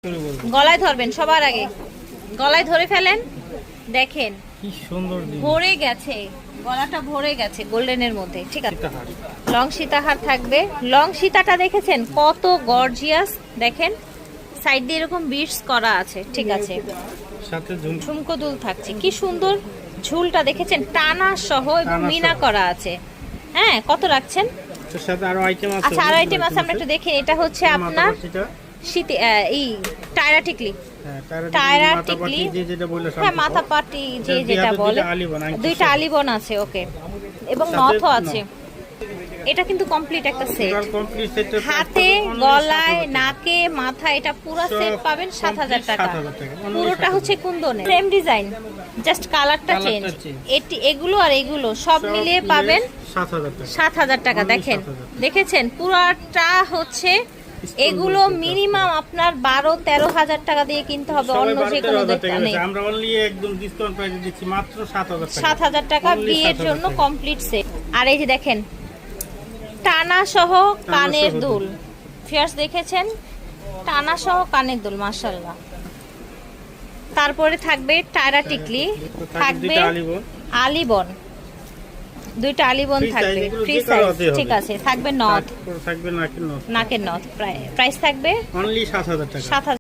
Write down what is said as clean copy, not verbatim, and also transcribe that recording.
গলায় ধরবেন, সবার আগে গলায় ধরে ফেলেন। দেখেন কি সুন্দর ভরে গেছে, গলাটা ভরে গেছে গোল্ডেনের মধ্যে। ঠিক আছে, লং সীতাহার থাকবে। লং সীতাটা দেখেছেন কত গর্জিয়াস, দেখেন সাইড দিয়ে এরকম বিটস করা আছে। ঠিক আছে, সাথে ঝুমকো দুল থাকছে, কি সুন্দর ঝুলটা দেখেছেন, টানা সহ এবং মিনা করা আছে। হ্যাঁ, কত রাখছেন? এর সাথে আরো আইটেম আছে। আচ্ছা, আরো আইটেম আছে, আমরা একটু দেখি। এটা হচ্ছে আপনার শীতে এই টায়রা টিকলি, টায়রা টিকলি, হ্যাঁ মাথা পাটি যে যেটা বলে, দুইটা আলিবন আছে। ওকে, এবং নথও আছে। এটা কিন্তু কমপ্লিট একটা সেট, হাতে গলায় নাকে মাথা এটা পুরো সেট পাবেন ৭০০০ টাকা। পুরোটা হচ্ছে কুন্দনের সেম ডিজাইন, জাস্ট কালারটা চেঞ্জ। এগুলো আর এগুলো সব মিলিয়ে পাবেন ৭০০০ টাকা। দেখেন, দেখেছেন পুরাটা হচ্ছে এগুলো মিনিমাম আপনার ১২-১৩ হাজার টাকা দিয়ে কিনতে হবে, অন্য যে কোনো দোকানে। আমরা অনলি একদম ডিসকাউন্ট প্রাইসে দিচ্ছি মাত্র ৭০০০ টাকা। ৭০০০ টাকা বিয়ের জন্য কমপ্লিট সেট। আর এই যে দেখেন টানা সহ কানের দুল, ফিয়ার্স দেখেছেন, টানা সহ কানের দুল, মাশাআল্লাহ। তারপরে থাকবে টায়রা টিকলি, থাকবে আলিবন, দুইটা আলিবন থাকবে ফ্রি সাইজ। ঠিক আছে, থাকবে নথ, থাকবে নাকের নথ। প্রাইস থাকবে অনলি ৭০০০ টাকা। ৭০০০